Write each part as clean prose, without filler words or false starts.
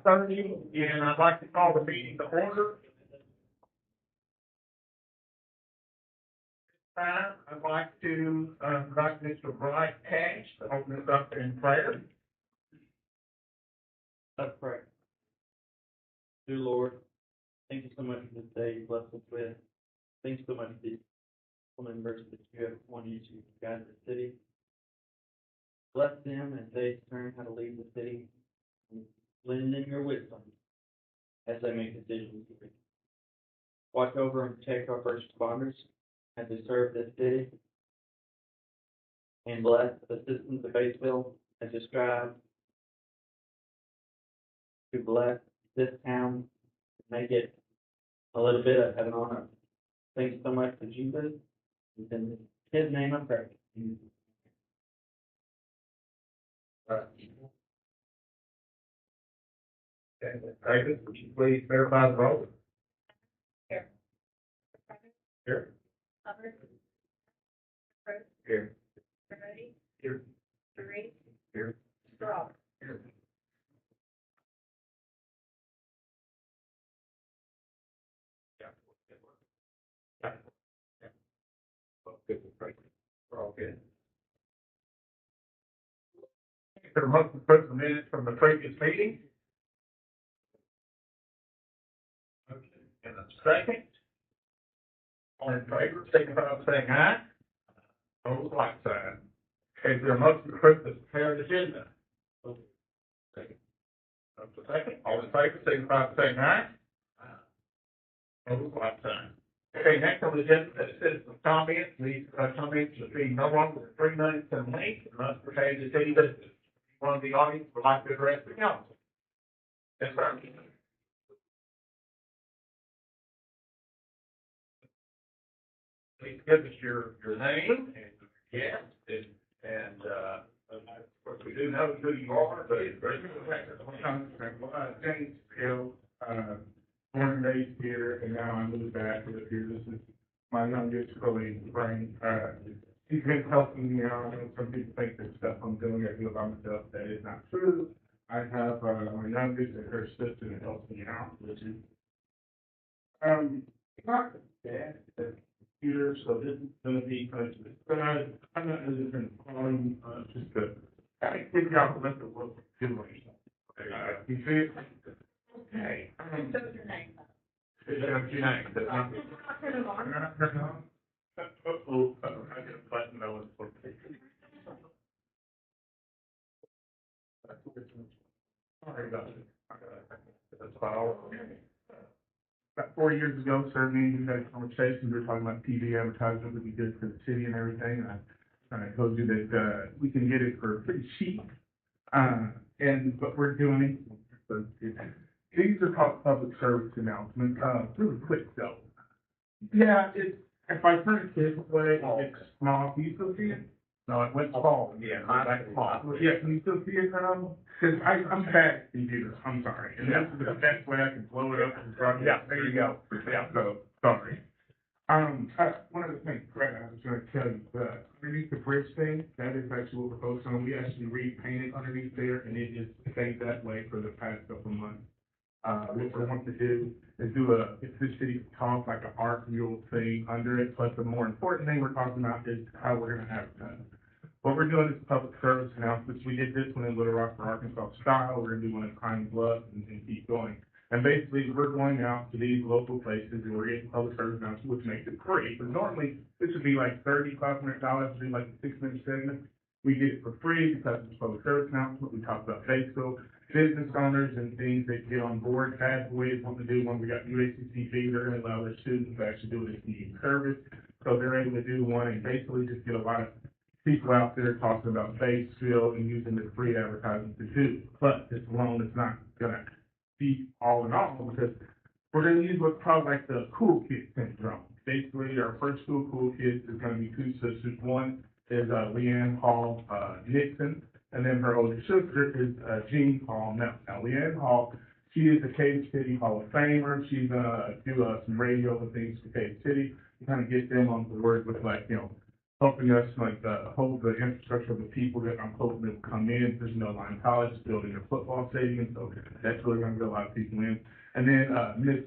5:30, and I'd like to call the meeting to order. Time, I'd like to invite Mr. Brian Cash to open us up in prayer. Let's pray. Dear Lord, thank you so much for this day you blessed us with. Thank you so much for the members that you have appointed to guide the city. Bless them as they learn how to lead the city, and lend them your wisdom as they make decisions. Watch over and protect our first responders as they serve this city, and bless the citizens of Batesville as they strive to bless this town and make it a little bit of heaven on earth. Thank you so much for Jesus. In his name I pray. David, would you please verify the vote? Here. Here. Hubbard. Here. Ready? Here. Three. Here. Straw. Here. We're all good. There are most of the minutes from the previous meeting. Okay. And a second. All in favor, signify by saying aye. Opposed, like sign. Okay, there are most of the prepared agenda. Second. Second. All in favor, signify by saying aye. Opposed, like sign. Okay, next on the agenda is citizens' comments. These comments should be no longer than 3 minutes in length and must pertain to city business. One of the audience would like to address the council. Yes, sir. Please give us your name and yes, and of course we do know who you are, but it's very James Hill, born and raised here, and now I moved back to live here. This is my youngest, Chloe Frank. He's been helping me out. I know some people think that stuff I'm doing I do by myself. That is not true. I have my youngest and her sister that helps me out, which is not bad. Computer, so this is going to be kind of good. I'm not really going to call him just to kind of figure out what the work we're doing. You see it? Okay. So what's your name? Is that your name? That's not uh-oh, I get a button that was for sorry about it. That's about about 4 years ago, sir, me and you had a conversation. We were talking about TV advertising would be good for the city and everything. And I told you that we can get it for pretty cheap. And what we're doing, these are called public service announcements. Really quick though. Yeah, if I turn it this way, it's small. Can you still see it? No, it went small. Yeah, like small. Yeah, can you still see it now? Because I'm bad at computers. I'm sorry. And this is the best way I can blow it up in front of you. Yeah, there you go. Yeah, so sorry. One of the things, Brett, I was going to tell you, underneath the bridge thing, that is actually what we're focused on. We actually repainted underneath there, and it just stayed that way for the past couple of months. What we want to do is if the city calls like an art mural thing under it, but the more important thing we're talking about is how we're going to advertise. What we're doing is public service announcements. We did this one in Little Rock, Arkansas style. We're going to do one in Pine Bluff and keep going. And basically, we're going out to these local places and we're getting public service announcements, which makes it free. But normally, this would be like $3,500 to do like a 6-minute segment. We get it for free because it's a public service announcement. We talk about Batesville business owners and things that get on board. As we want to do when we got UACCB, they're going to allow their students to actually do it as community service. So they're able to do one and basically just get a lot of people out there talking about Batesville and using the free advertising to do. But this alone is not going to be all in all because we're going to use what's called like the cool kid syndrome. Basically, our first two cool kids is going to be 2 sisters. One is Leanne Hall Nixon, and then her older sister is Jean Hall Melton. Now, Leanne Hall, she is a Cave City Hall of Famer. She's going to do some radio and things for Cave City to kind of get them on board with helping us like, hold the infrastructure of the people that I'm hoping that will come in. There's no line college building a football stadium, so that's really gonna get a lot of people in. And then, Miss,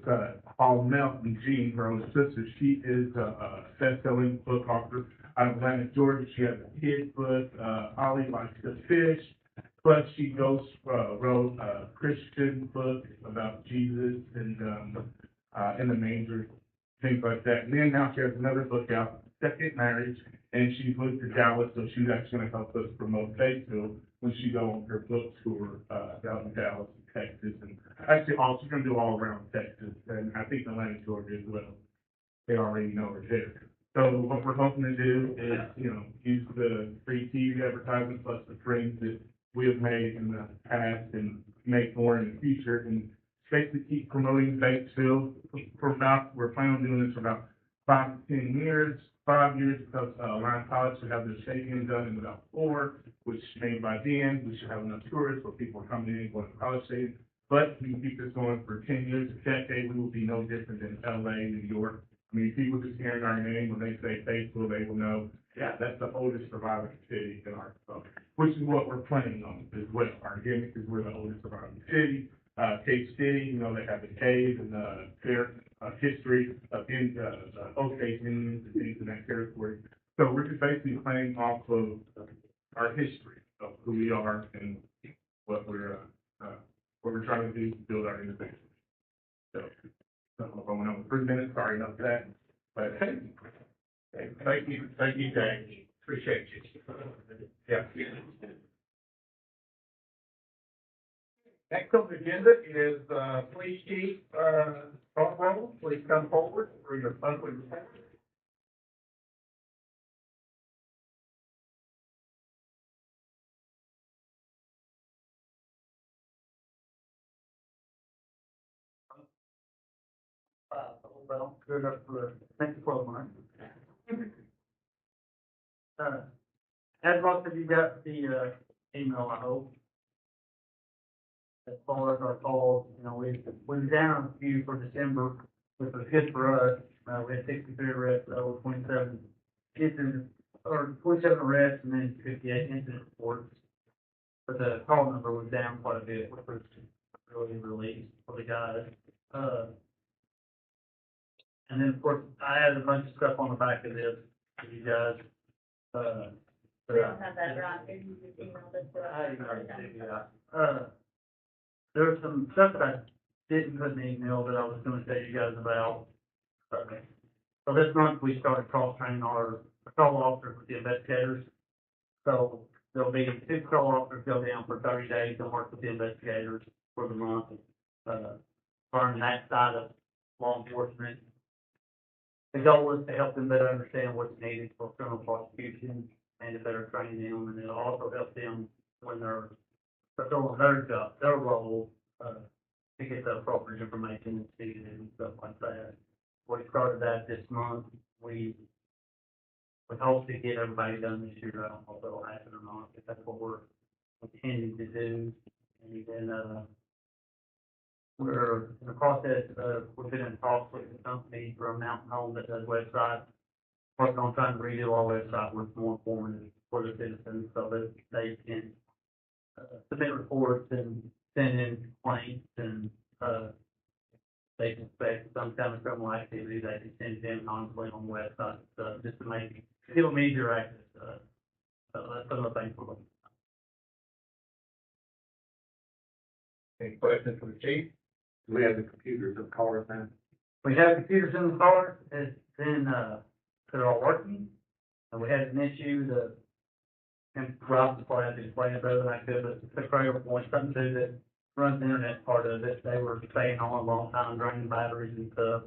Paul Melton, Jean, her older sister, she is a best-selling book author out of Atlanta, Georgia. She has a kid book, Ollie Likes to Fish. Plus, she wrote a Christian book about Jesus and, in the manger, things like that. And then now she has another book out, Second Marriage, and she's moved to Dallas, so she's actually gonna help us promote Batesville when she go on her book tour, down in Dallas, Texas, and actually, she's gonna do all around Texas, and I think Atlanta, Georgia as well. They already know her there. So what we're hoping to do is, use the free TV advertising plus the friends that we have made in the past and make more in the future, and basically keep promoting Batesville we're planning on doing this for about 5 to 10 years. 5 years because, Line College should have their stadium done in about 4, which maybe by then, we should have enough tourists where people are coming in, going to college stadium. But we can keep this going for 10 years, a decade, we will be no different than LA, New York. I mean, people just hearing our name, when they say Batesville, they will know, yeah, that's the oldest surviving city in Arkansas, which is what we're planning on as well. Our gimmick is we're the oldest surviving city. Cave City, they have the cave and their history of Osage Indians and things in that territory. So we're just basically playing off of our history of who we are and what we're trying to do to build our individuals. So, if I went over 3 minutes, sorry about that, but thank you, Jay, appreciate you. Yeah. Next on the agenda is, Police Chief, Tom Roll, please come forward for your monthly report. Well, good enough for, thank you for the month. As most of you got the, email, I hope. As far as our calls, we're down a few for December, which was good for us. We had 63 arrests, over 27 incidents, or 27 arrests, and then 58 incident reports. But the call number was down quite a bit, which was really relief for the guys. And then, of course, I had a bunch of stuff on the back of this for you guys. We don't have that right, there. You just emailed it to us. There was some stuff that I didn't put in the email that I was gonna tell you guys about. So this month, we started cross-training our patrol officers with the investigators. So there'll be 2 patrol officers go down for 30 days and work with the investigators for the month. Learn that side of law enforcement. The goal is to help them better understand what's needed for criminal prosecution and to better train them, and it'll also help them when they're fulfilling their job, their role, to get the appropriate information needed and stuff like that. We started that this month. We hope to get everybody done this year. I don't know if it'll happen or not, but that's what we're intending to do. And then, we're in the process of, we've been in talks with the company from Mountain Home that does websites, working on trying to redo our website with more informative for the citizens so that they can submit reports and send in complaints and, they can expect some kind of criminal activity, they can send them anonymously on the website, just to make, give them easier access to us. So that's some of the things we're looking at. Any questions for the chief? Do we have the computers in the cars now? We have computers in the car, it's been, they're all working, and we had an issue that, and Rob probably had to explain it better than I could, but the Cradle Point, something to do that runs the internet part of it, they were staying on a long time, draining batteries and stuff.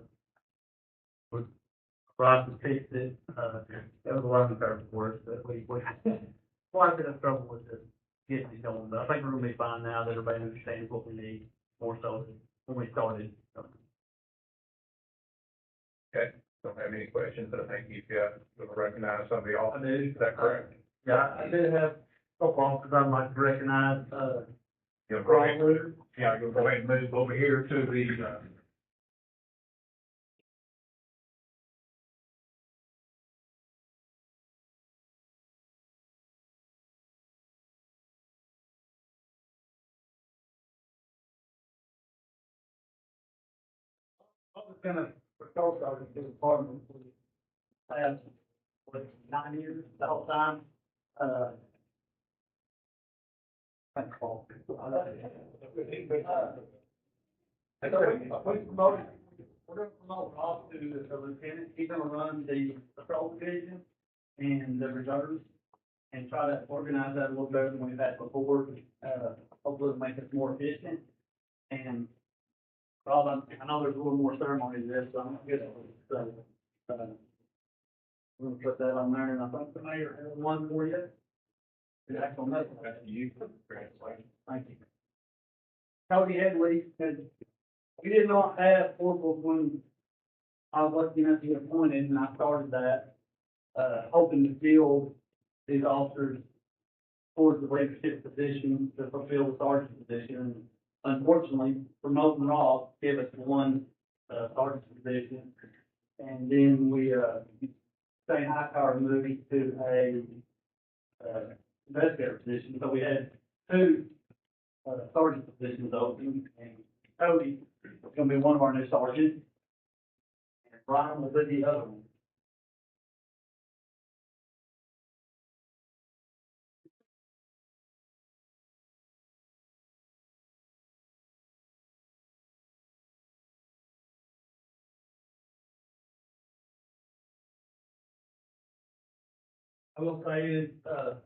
Rob has fixed it, it was a learning curve for us, but we quite a bit of trouble with this, getting it going, but I think we're gonna be fine now that everybody understands what we need, more so than when we started. Okay, don't have any questions, but I think you've got, you'll recognize some of the officers, is that correct? Yeah, I did have a couple officers I'd like to recognize, You'll go ahead, yeah, you'll go ahead and move over here to the, gonna, we're starting to do apartment for the past, 9 years, the whole time. Thanks, Paul. So we're gonna promote Ross to a lieutenant. He's gonna run the patrol division and the reserves and try to organize that a little better than we've had before. Hopefully it'll make us more efficient. And Rob, I know there's a little more ceremony to this, so I'm not good at it. So, we're gonna put that on there, and I think the mayor has one for you. The actual note. You. Thank you. Cody Headley said, we did not have corporals when I was lucky enough to get appointed, and I started that, hoping to fill these officers towards the leadership position to fulfill the sergeant position. Unfortunately, promoting Ross gave us one, sergeant position, and then we, St. Hightower moved to a, investigator position, so we had two, sergeant positions open, and Cody is gonna be one of our new sergeants, and Brian will be the other one. I will say,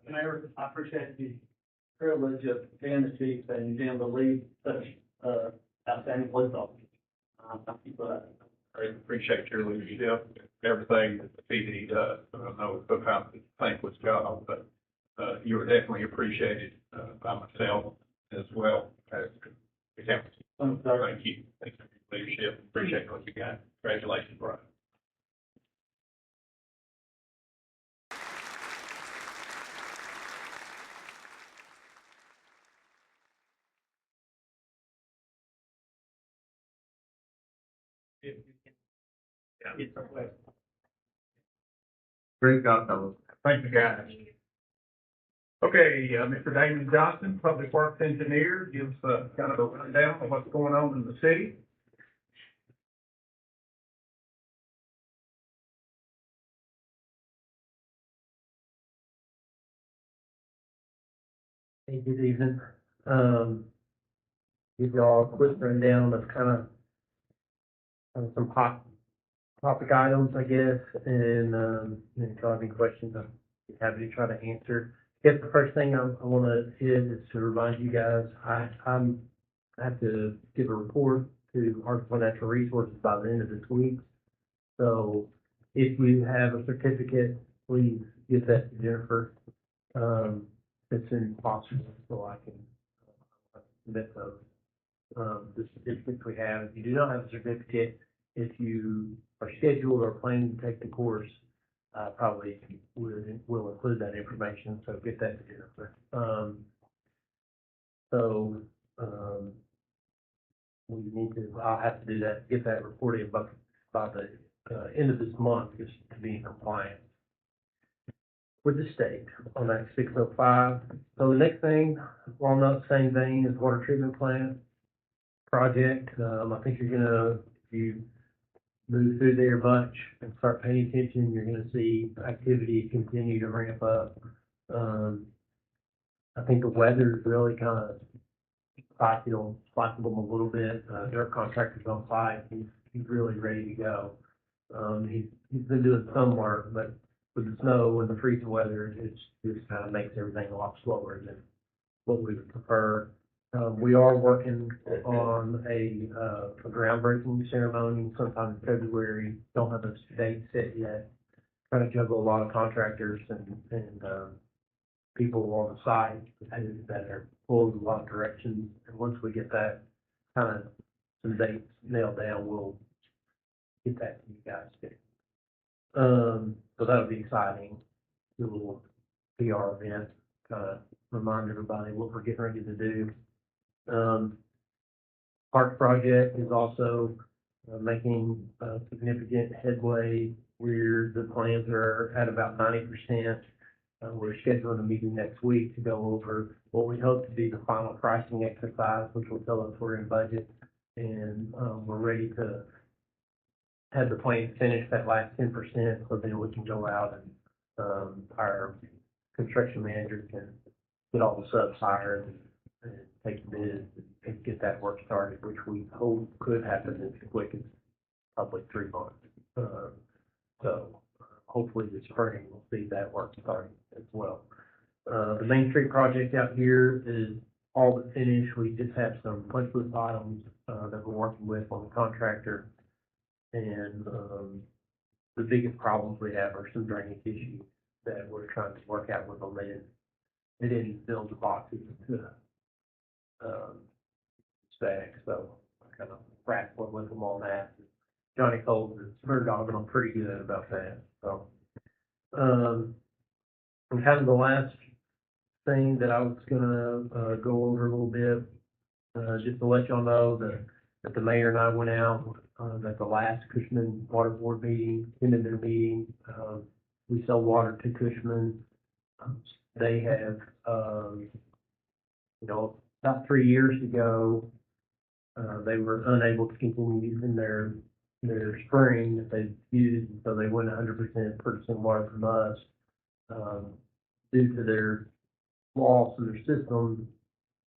Mayor, I appreciate the privilege of being the chief and being able to lead such, outstanding police officers. Thank you for that. I appreciate your leadership, everything that the PD does. I know it's sometimes a thankless job, but, you are definitely appreciated, by myself as well as the council. I'm sorry. Thank you. Thank you for your leadership. Appreciate what you got. Congratulations, Brian. Great job, fellas. Thank you, guys. Okay, Mr. Damon Johnson, Public Works Engineer, gives, kind of a rundown of what's going on in the city. Hey, good evening. Give y'all a quick rundown of kind of some hot topic items, I guess, and if y'all have any questions, I'm happy to try to answer. I guess the first thing I want to hit is to remind you guys, I have to give a report to Arkansas Natural Resources by the end of this week. So if you have a certificate, please get that to Jennifer. As soon as possible, so I can submit those. The certificates we have, if you do not have a certificate, if you are scheduled or planning to take the course, probably will include that information, so get that to Jennifer. We need to, I'll have to do that, get that reported by the end of this month, just to be in compliance with the state on Act 605. So the next thing, along that same vein, is water treatment plant project. I think you're gonna, if you move through there much and start paying attention, you're gonna see activity continue to ramp up. I think the weather's really kind of spiked them a little bit. Their contractor's on site. He's really ready to go. He's been doing some work, but with the snow and the freezing weather, it just kind of makes everything a lot slower than what we would prefer. We are working on a groundbreaking ceremony sometime in February. Don't have a date set yet. Trying to juggle a lot of contractors and people on the site that are pulled in a lot of directions. And once we get that kind of some dates nailed down, we'll get that to you guys too. So that'll be exciting. Do a little PR event, kind of remind everybody what we're getting ready to do. Park project is also making significant headway where the plans are at about 90%. We're scheduling a meeting next week to go over what we hope to be the final pricing exercise, which will tell us we're in budget and we're ready to have the plant finish that last 10%, so then we can go out and, our construction manager can get all the subs hired and take the bids and get that work started, which we hope could happen as quick as probably 3 months. So hopefully this spring we'll see that work starting as well. The Main Street project out here is all but finished. We just have some punch list items, that we're working with on the contractor. And, the biggest problems we have are some drainage issues that we're trying to work out with them. They didn't build the boxes to, spec, so I kind of wrestled with them on that. Johnny Coles is bird dogging them pretty good about that, so. And kind of the last thing that I was gonna, go over a little bit, just to let y'all know that the mayor and I went out, at the last Cushman Water Board meeting, ended their meeting. We sell water to Cushman. They have, about 3 years ago, they were unable to continue using their spring that they used, so they went 100% purchasing water from us. Due to their loss in their system,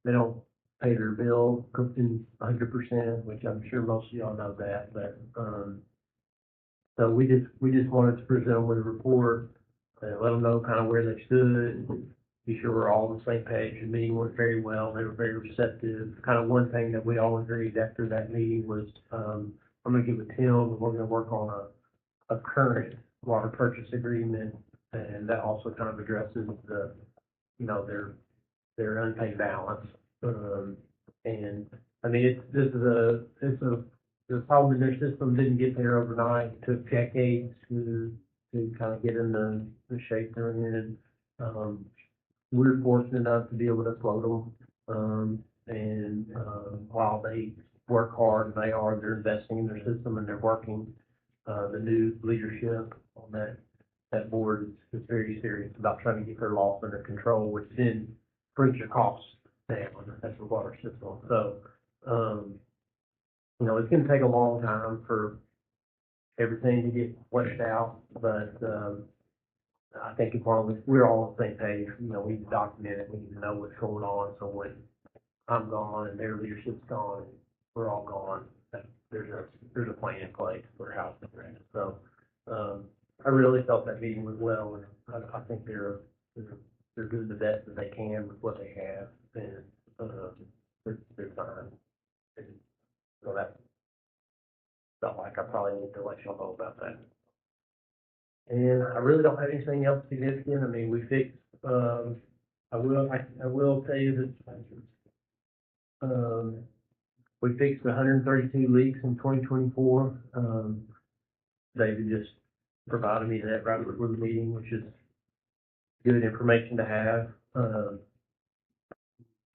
they don't pay their bill in 100%, which I'm sure most of y'all know that, but, so we just wanted to present them with a report, let them know kind of where they stood, be sure we're all on the same page. The meeting went very well. They were very receptive. Kind of one thing that we all agreed after that meeting was, I'm gonna get with Tim, and we're gonna work on a current water purchase agreement, and that also kind of addresses the, their unpaid balance. And I mean, the problem in their system didn't get there overnight. It took decades to kind of get in the shape they're in. We're fortunate enough to be able to float them. While they work hard, they're investing in their system and they're working. The new leadership on that board is very serious about trying to get their loss under control, which then brings your costs down as a water system. So, it's gonna take a long time for everything to get fleshed out, but, I think as long as we're all on the same page, we need to document it, we need to know what's going on, so when I'm gone and their leadership's gone, and we're all gone, that there's a plan in place for how it's going. So, I really felt that meeting went well, and I think they're doing the best that they can with what they have, and, they're fine. And so that felt like I probably need to let y'all know about that. And I really don't have anything else significant. I mean, we fixed, I will tell you that, we fixed 132 leaks in 2024. David just provided me that right before the meeting, which is good information to have.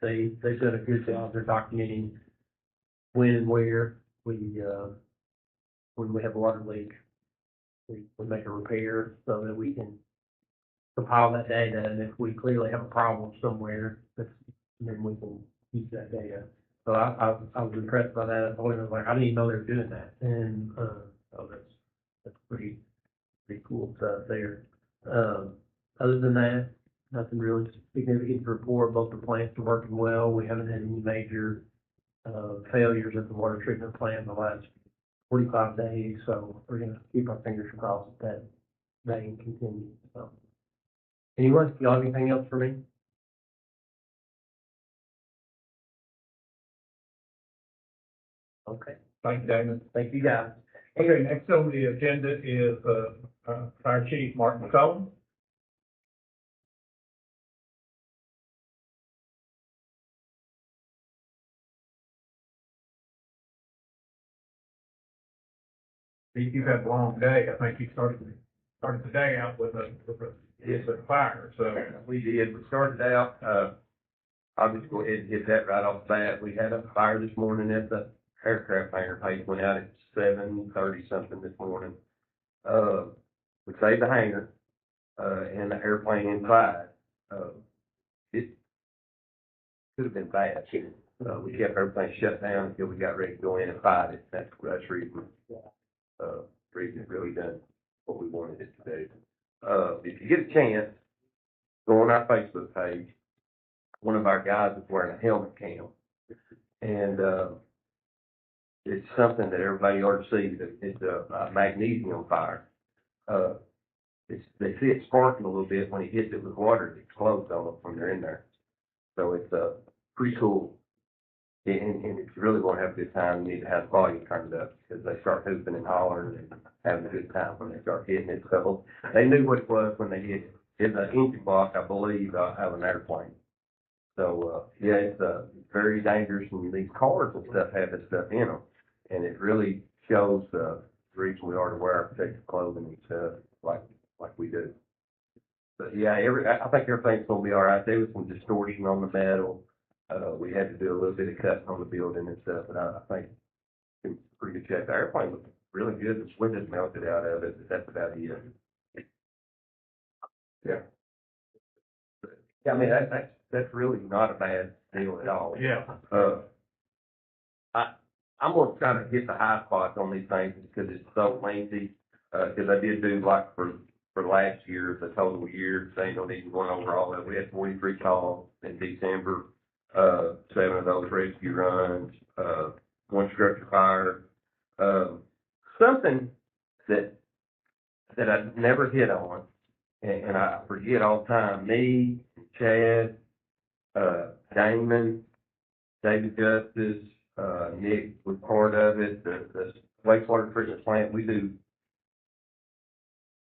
They've done a good job. They're documenting when and where when we have a water leak. We make a repair so that we can compile that data, and if we clearly have a problem somewhere, then we can use that data. So I was impressed by that. I was like, I didn't even know they were doing that, and so that's pretty cool stuff there. Other than that, nothing really significant to report. Both the plants are working well. We haven't had any major failures at the water treatment plant in the last 45 days, so we're gonna keep our fingers crossed that can continue. So, anyway, y'all have anything else for me? Okay, Thank you, Damon. thank you guys. Okay, next on the agenda is, Fire Chief Mark McCollum. You've had a long day. I think you started the day out with a fire, so. We did. We started out, I'll just go ahead and hit that right off the bat. We had a fire this morning at the aircraft hangar. Page went out at 7:30 something this morning. We saved the hangar, and the airplane inside. It could have been bad. We kept everything shut down until we got ready to go in and fight it. That's reason. done what we wanted it to do. If you get a chance, go on our Facebook page. One of our guys is wearing a helmet cam, and it's something that everybody ought to see. It's a magnesium fire. They see it sparking a little bit when he hits it with water. It explodes on them when they're in there. So it's pretty cool. And if you really want to have a good time, you need to have the volume turned up because they start hooping and hollering and having a good time when they start hitting it. So they knew what it was when they hit it. It's an engine block, I believe, of an airplane. So, yeah, it's very dangerous, and these cars and stuff have this stuff in them. And it really shows the reason we ought to wear our protective clothing and stuff like we do. But yeah, I think everything's gonna be all right. There was some distortion on the metal. We had to do a little bit of cutting on the building and stuff, but I think it's pretty good shape. The airplane was really good. The windows melted out of it, but that's about it. Yeah. Yeah, I mean, that's really not a bad deal at all. Yeah. I'm gonna try to hit the high spots on these things because it's so lengthy. Because I did do like for last year, the total year, they don't even going over all that. We had 43 calls in December, 7 of those rescue runs, 1 structure fire. Something that I never hit on, and I forget all the time. Me, Chad, Damon, David Justice, Nick was part of it. The wastewater treatment plant, we do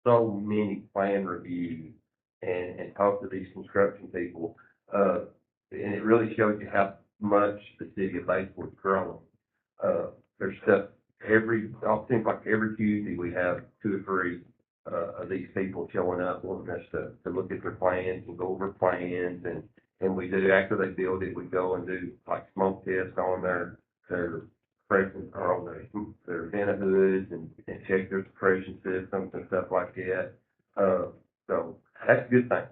so many plan reviews and talk to these construction people. And it really shows you how much the city of Batesville is growing. There's stuff it seems like every Tuesday we have 2 or 3 of these people showing up wanting us to look at their plans and go over plans, and we do, after they build it, we go and do like smoke tests on their suppression, or on their vent hoods and check their suppression systems and stuff like that. So that's a good thing.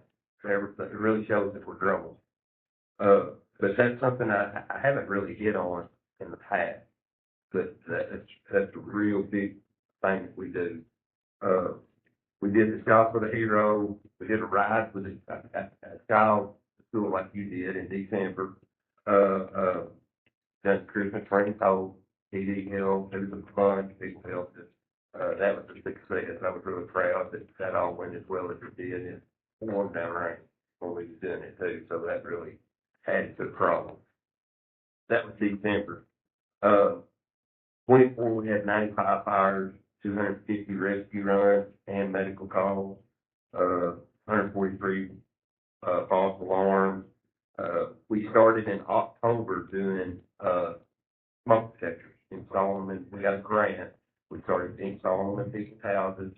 It really shows that we're growing. But that's something I haven't really hit on in the past. But that's a real big thing that we do. We did the Shop for the Hero. We did a ride with a child school like you did in December. Done Christmas raincoat, PD Hill. It was a fun. People helped us. That was a success. I was really proud that all went as well as it did. It warmed down rain when we was doing it too, so that really added to the problem. That was December. 24, we had 95 fires, 250 rescue runs and medical calls, 143 false alarms. We started in October doing smoke detectors, installing them. We got a grant. We started installing them in people's houses.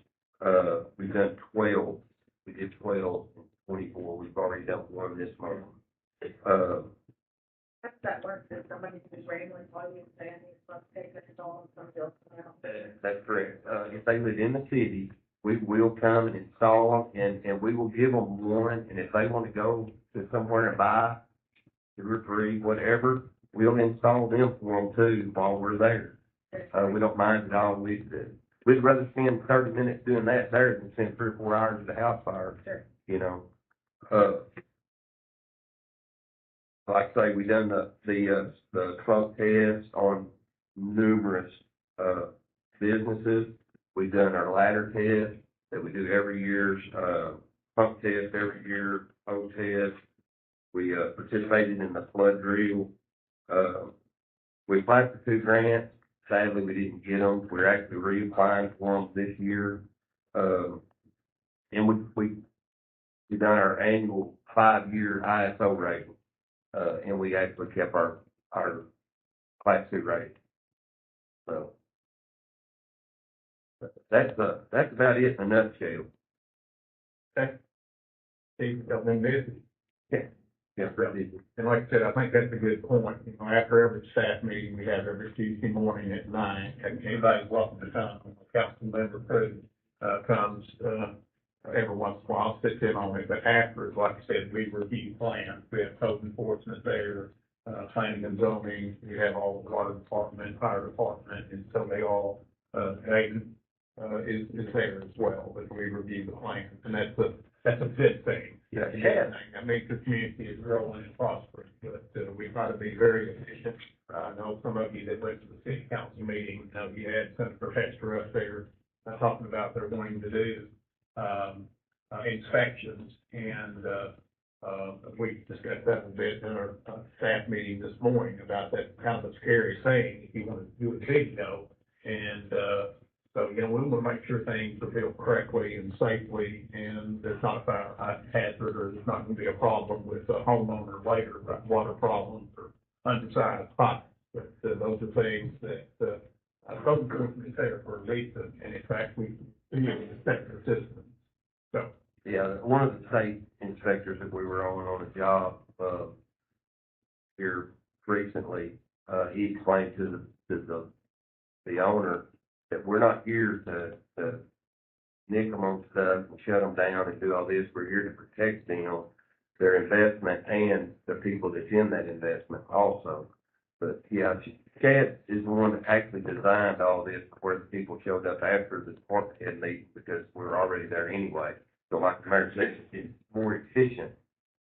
We've done 12. We did 12 in 24. We've already done 1 this month. How does that work? Does somebody just randomly call you and say, I need to take this on somebody else now? That's correct. If they live in the city, we will come and install them, and we will give them 1. And if they want to go to somewhere and buy 2 or 3, whatever, we'll install them for them too while we're there. We don't mind at all. We'd rather spend 30 minutes doing that there than spend 3 or 4 hours at the house fire. Sure. You know. Like I say, we done the smoke test on numerous businesses. We've done our ladder test that we do every year, pump test every year, hose test. We participated in the flood drill. We applied for 2 grants. Sadly, we didn't get them. We're actually reapplying for them this year. And we done our annual 5-year ISO rating. And we actually kept our Class 2 rating. So that's about it in a nutshell. Steve, got been busy. Yeah, really. And like I said, I think that's a good point. You know, after every staff meeting we have every Tuesday morning at 9, and anybody's welcome to come. Council member Prude comes every once in a while, sits in on it. But after, like I said, we review plans. We have code enforcement there, planning and zoning. We have all the water department, fire department, and so they all, Aiden, is there as well, that we review the plans, and that's a good thing. Yeah. That's a good thing. That means the community is growing and prospering, but, we try to be very efficient. I know some of you that went to the city council meeting, you had Senator Hester up there, talking about they're wanting to do, inspections, and, we discussed that a bit in our staff meeting this morning about that kind of a scary thing, if you want to do a video. And, so, we want to make sure things are built correctly and safely, and there's not a fire hazard, or there's not going to be a problem with a homeowner later, like water problems or undersized pipes. But, those are things that, code enforcement is there for a reason, and in fact, we need to inspect their systems. So, Yeah, one of the state inspectors that we were on a job, here recently, he explained to the owner that we're not here to nick them on stuff and shut them down and do all this. We're here to protect them, their investment, and the people that's in that investment also. But yeah, Chad is the one that actually designed all this before the people showed up after the department head meeting, because we were already there anyway. So like the mayor said, it's more efficient,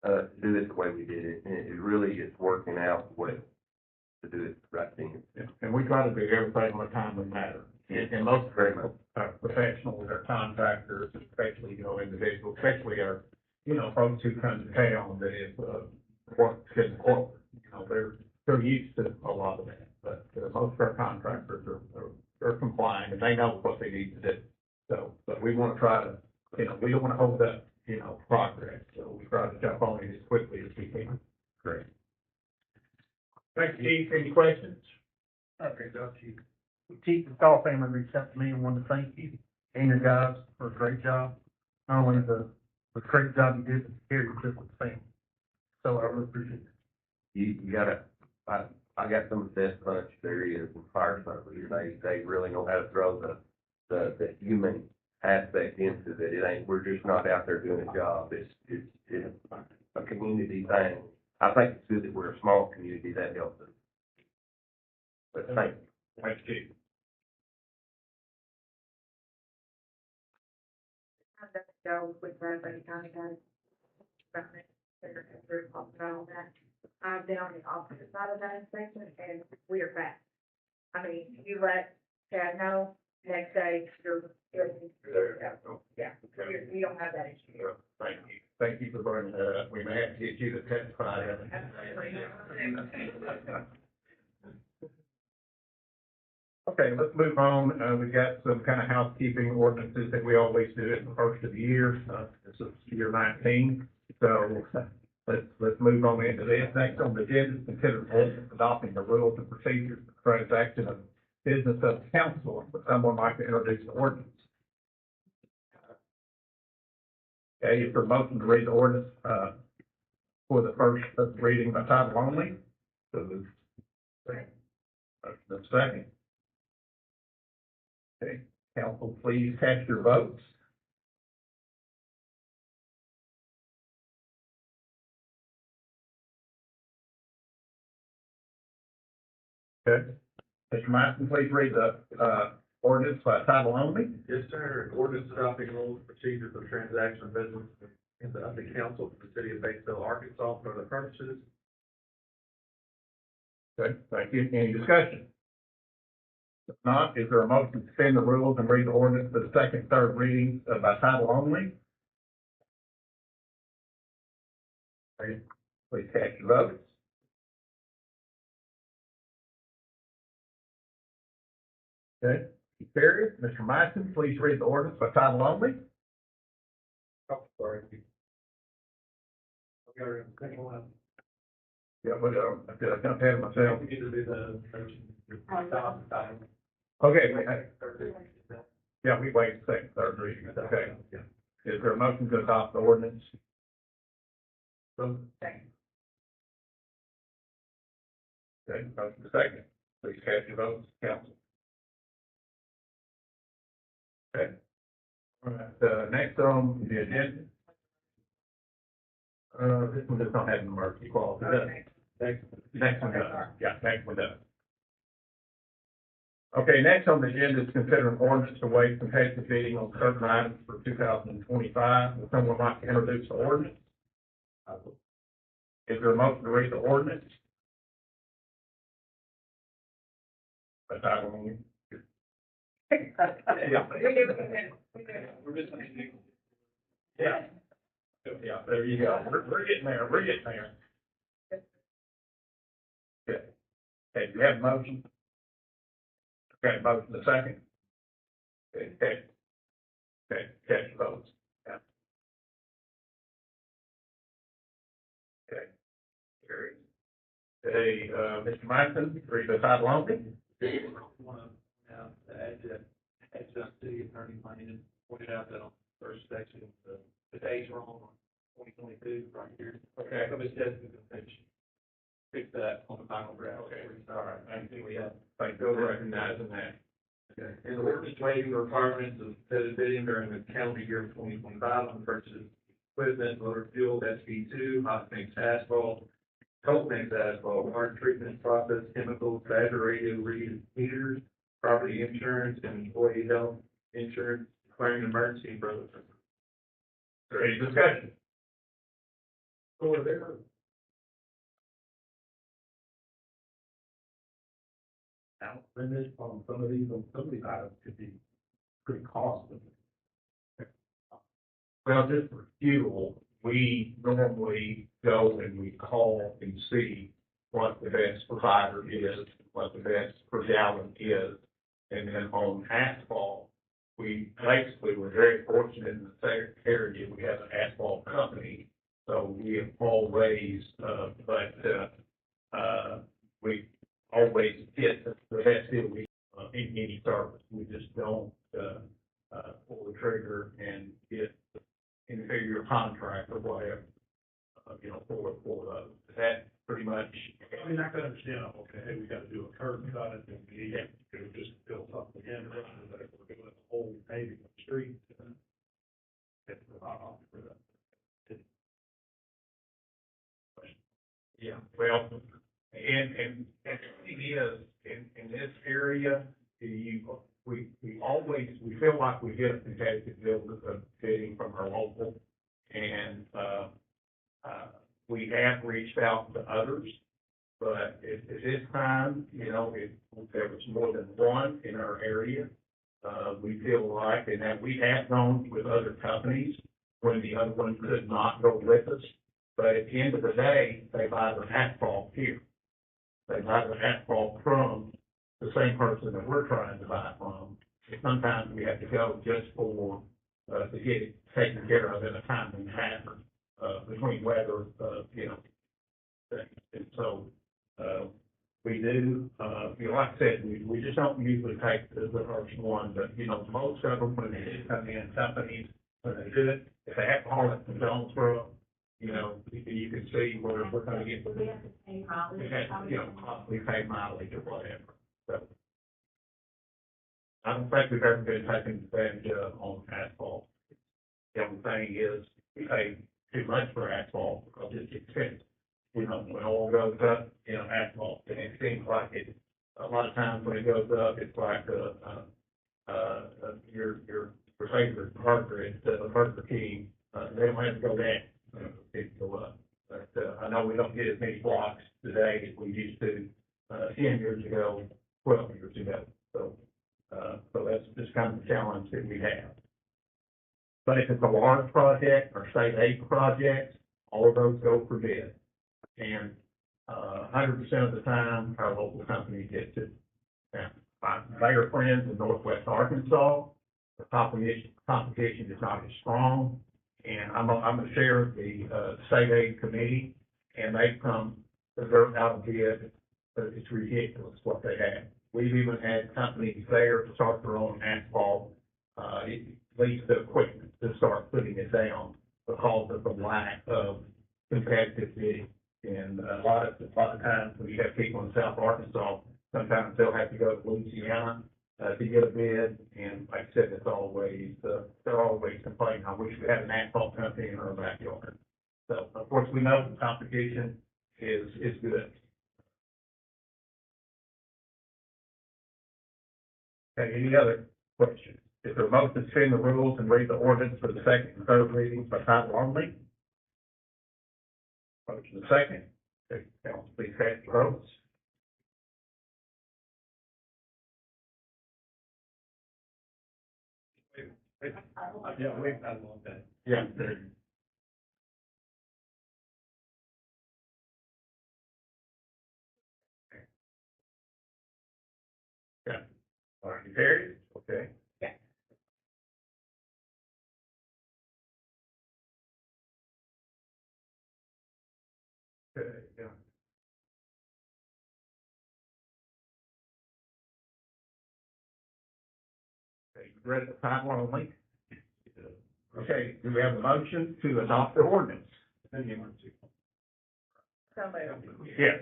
to do it the way we did it, and it really is working out well to do it right then. and we try to do everything on a timely matter. And most Very much. Professionals, our contractors, especially, individuals, especially our, folks who come to town that is, work in corporate, they're used to a lot of that. But, most of our contractors are compliant, and they know what they need to do. So, but we want to try to, we don't want to hold up, progress. So we try to jump on it as quickly as we can. Great. Thank you, Chief. Any questions? Okay, Chief. Chief, the Stahl family reached out to me and wanted to thank you and your guys for a great job. Not only the great job you did, but the care you took with the family. So I really appreciate it. You gotta, I got some of the best bunch there is in fire service. They really know how to throw the human aspect into it. It ain't, we're just not out there doing a job. It's a community thing. I think it's good that we're a small community. That helps us. But thank you. Thank you. I'm going to go with everybody kind of guys. They're talking about all that. I've been on the opposite side of that inspection, and we are back. I mean, you let Chad know, next day, you're, yeah, you don't have that issue. Thank you. Thank you for bringing that up. We may have to get you to testify. Okay, let's move on. We've got some kind of housekeeping ordinances that we always do at the first of the year. This is year 19. So let's move on into this. Next on the agenda is consider ordinance adopting the rules and procedures for transaction of business of the council. Would someone like to introduce the ordinance? Okay, is there a motion to read the ordinance, for the first reading by title only? So the second. Okay, council, please cast your votes. Okay, Mr. Mason, please read the, ordinance by title only. Yes, sir. Ordinance adopting rules and procedures of transaction of business in the council for the city of Batesville, Arkansas, for other purposes. Okay, thank you. Any discussion? If not, is there a motion to suspend the rules and read the ordinance for the second, third readings by title only? Okay, please cast your votes. Okay, carried. Mr. Mason, please read the ordinance by title only. Oh, sorry. Okay, second one. Yeah, but, I feel like I've had it myself. We need to do the motion. Okay, yeah, we wait a second, third reading, okay. Is there a motion to adopt the ordinance? Okay, motion second. Please cast your votes, council. Okay. All right, next on the agenda. This one does not have an emergency clause, does it? Next one does, yeah, next one does. Okay, next on the agenda is consider an ordinance to waive competitive bidding on certain items for 2025. Would someone like to introduce the ordinance? Is there a motion to read the ordinance? By title only. Yeah. Yeah. Yeah, there you go. We're getting there, we're getting there. Good. Okay, do you have a motion? Okay, motion the second. Okay. Okay, catch votes. Yeah. Okay. Carried. Hey, Mr. Martin, read the title only. Want to, add to the city attorney plan, pointed out that on the first section, the date's wrong on 2022 right here. Okay. So it says the finish. Fix that on the final draft. Okay, all right, thank you. Thank you for recognizing that. Okay. In the ordinance waiving the requirements of competitive bidding during the calendar year of 2025 on purchases of equipment, motor fuel, SB2, hot mix asphalt, cold mix asphalt, water treatment process, chemicals, badger radio read meters, property insurance, and employee health insurance, declaring an emergency for those. Is there any discussion? Over there. Now, limit on some of these items could be pretty costly. Well, just for fuel, we normally go and we call and see what the best provider is, what the best per gallon is. And then on asphalt, we basically were very fortunate in the area, we have an asphalt company. So we have always, we always get the best deal we, in any service. We just don't, pull the trigger and get inferior contract or whatever, for those. That pretty much. I mean, I can understand, okay, hey, we gotta do a curb cut, and we could just build something in, rather than if we're doing a whole paving of the street. It's a lot for that. Yeah, well, and the thing is, in this area, we feel like we get a competitive deal of bidding from our local, and, we have reached out to others, but at this time, there was more than one in our area. We feel like, and that we have gone with other companies when the other one could not go with us. But at the end of the day, they buy their asphalt here. They buy their asphalt from the same person that we're trying to buy from. And sometimes we have to go just for, to get it taken care of in a timely manner, between weather, things. And so, we do, like I said, we just don't usually take the first one, but, most of them, when they do come in, companies, when they do it, if they have to haul it from Jonesboro, you can see where we're gonna get. We have to pay mileage. We pay mileage or whatever, so. I don't think we've ever been taken advantage of on asphalt. The only thing is, we pay too much for asphalt because it's expensive. When oil goes up, asphalt, and it seems like it, a lot of times when it goes up, it's like, your favorite burger at Burger King, they don't have to go down, it go up. But, I know we don't get as many blocks today as we used to, 10 years ago, 12 years ago, so that's just kind of the challenge that we have. But if it's a large project or state aid projects, all of those go for bid. And, 100% of the time, our local company gets it. Now, my mayor friends in Northwest Arkansas, the competition is not as strong. And I'm a chair of the, state aid committee, and they come, they're out of bid, but it's ridiculous what they have. We've even had companies there to start their own asphalt, at least the equipment to start putting it down because of the lack of competitive bidding. And a lot of times when you have people in South Arkansas, sometimes they'll have to go to Louisiana, to get a bid. And like I said, they're always complaining, I wish we had an asphalt company in our backyard. So of course, we know the competition is good. Okay, any other questions? Is there a motion to suspend the rules and read the ordinance for the second and third readings by title only? Motion second. Okay, council, please cast your votes. Yeah, we've had a long day. Yeah. Yeah. All right, carried, okay. Yeah. Okay, yeah. Okay, you read the title only. Okay, do we have a motion to adopt the ordinance? So moved. Yes.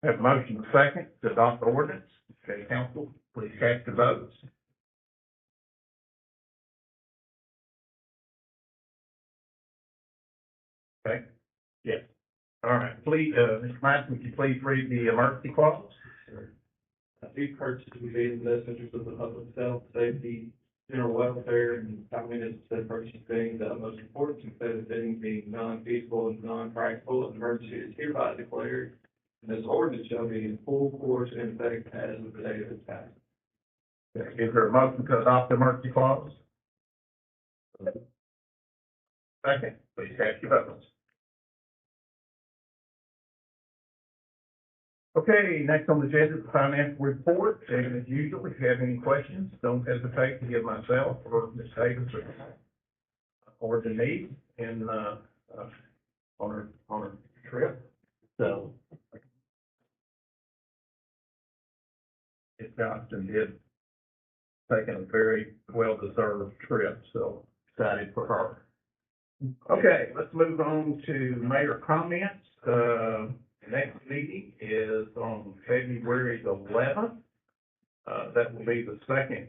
Have a motion second to adopt the ordinance. Okay, council, please cast your votes. Okay, yes. All right, please, Mr. Madison, would you please read the emergency clause? These purchases will be in the best interest of the public health, safety, general welfare, and government said purchase being the most important competitive bidding being non-feasible and non-practical, and emergency is hereby declared. And this ordinance shall be in full force and effect as of the date of its passage. Is there a motion to adopt the emergency clause? Second, please cast your votes. Okay, next on the agenda is the financial report, and as usual, if you have any questions, don't hesitate to give myself or Ms. Davis or Denise on her trip. So Ms. Johnston did taken a very well-deserved trip, so excited for her. Okay, let's move on to mayor comments. Next meeting is on February the 11th. That will be the second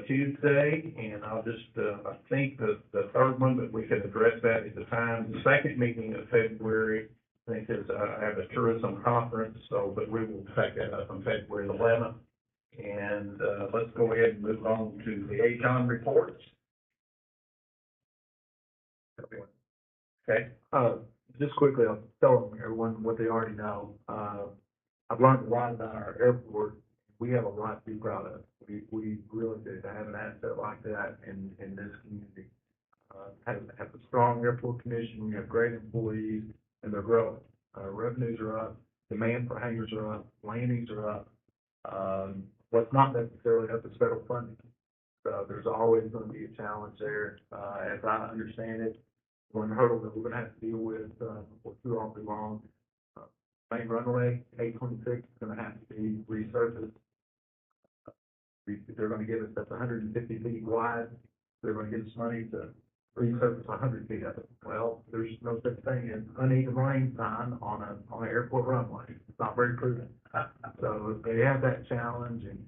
Tuesday, and I'll just, I think the third one, but we can address that at the time. The second meeting of February, I think is, I have a tourism conference, so, but we will take that up on February the 11th. And, let's go ahead and move on to the liaison reports. Okay, Just quickly, I'll tell everyone what they already know. I've learned a lot about our airport. We have a lot to be proud of. We really do. To have an asset like that in this community. Have a strong airport commission. We have great employees, and they're growing. Revenues are up, demand for hangars are up, landings are up. What's not necessarily up is federal funding. So there's always going to be a challenge there. As I understand it, one hurdle that we're gonna have to deal with, before too awfully long. Main runway, 826, is gonna have to be resurfaced. They're gonna give us, that's 150 feet wide, they're gonna give us money to resurface 100 feet of it. Well, there's no such thing as uneven lane sign on an airport runway, it's not very prudent. So they have that challenge, and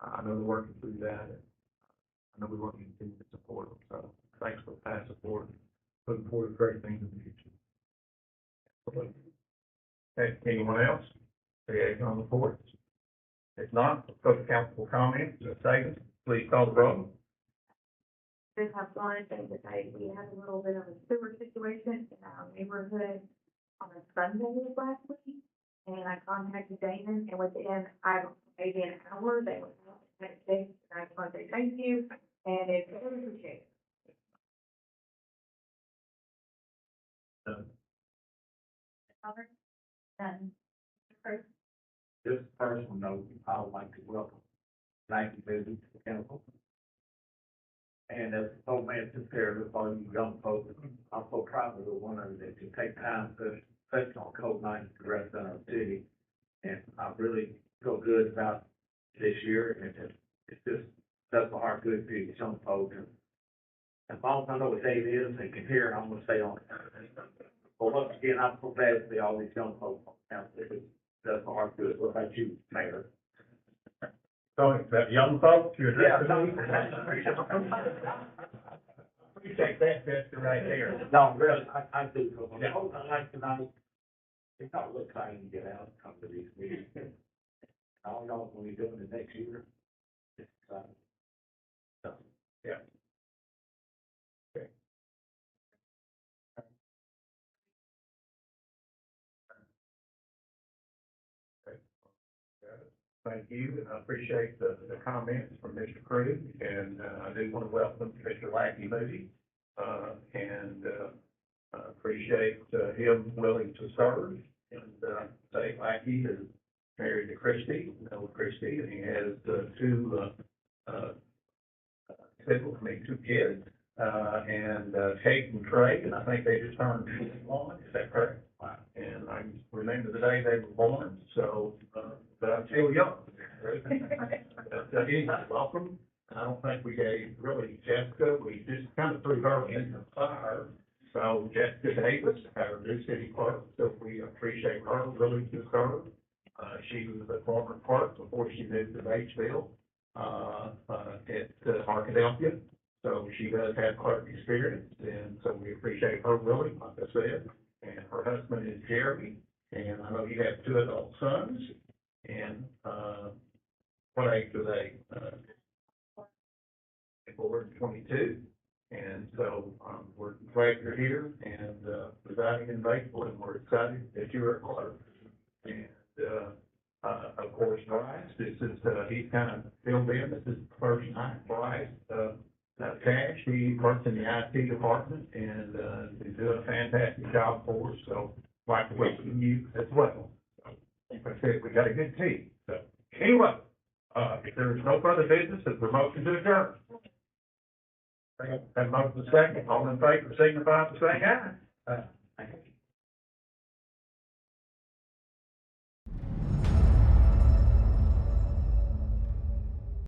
I know they're working through that, and I know we want to continue to support them, so thanks for the past support. Looking forward to great things in the future. okay, anyone else? Liaison reports? If not, let's go to council comments. Ms. Davis, please call the roll. Just have one thing to say, we had a little bit of a sewer situation in our neighborhood on a Sunday last week. And I contacted Damon, and within, maybe an hour, they were out the next day, and I just want to say thank you, and it's really appreciated. Robert? Done. First. Just a personal note, I would like to welcome 90 visitors to the council. And as the old man took care of all you young folks, I'm so proud of the one of you that you take time to, especially on cold nights, to rest in our city. And I really feel good about this year, and it's just does my heart good to these young folks. And as long as I know what day it is and can hear it, I'm gonna stay on it. But once again, I'm so glad to see all these young folks on the council. It does my heart good. What about you, Mayor? So, that young folks, you're Yeah. appreciate that gesture right there. No, really, I do. Yeah. I like tonight. It's not really exciting to get out and come to these meetings. all y'all will be doing it next year. It's exciting. So, Yeah. Okay. Thank you, and I appreciate the comments from Mr. Cruz, and, I do want to welcome Mr. Lackey Moody, and, I appreciate, him willing to serve, and, say Lackey is married to Christie, Christie, and he has, two kids, and, Kate and Trey, and I think they just turned 21, is that correct? Wow. And I remember the day they were born, so, but I'm still young. But, anyway, welcome. I don't think we gave really Jessica, we just kind of threw her in the fire. So Jessica Davis, our new city clerk, so we appreciate her willing to serve. She was a former clerk before she moved to Batesville, at Arkadelphia. So she does have clerk experience, and so we appreciate her willing, like I said. And her husband is Jeremy, and I know you have two adult sons, and, what age are they? 4 and 22. And so, we're glad you're here and, residing in Batesville, and we're excited that you're a clerk. And, of course, Bryce, this is, he's kind of filled in, this is the first night, Bryce, Cash, he works in the IT department and, he's doing a fantastic job for us, so I'd like to welcome you as well. So, like I said, we got a good team, so, anyway, if there is no further business, it's a motion to adjourn. That motion is second, all in favor, signify by saying aye.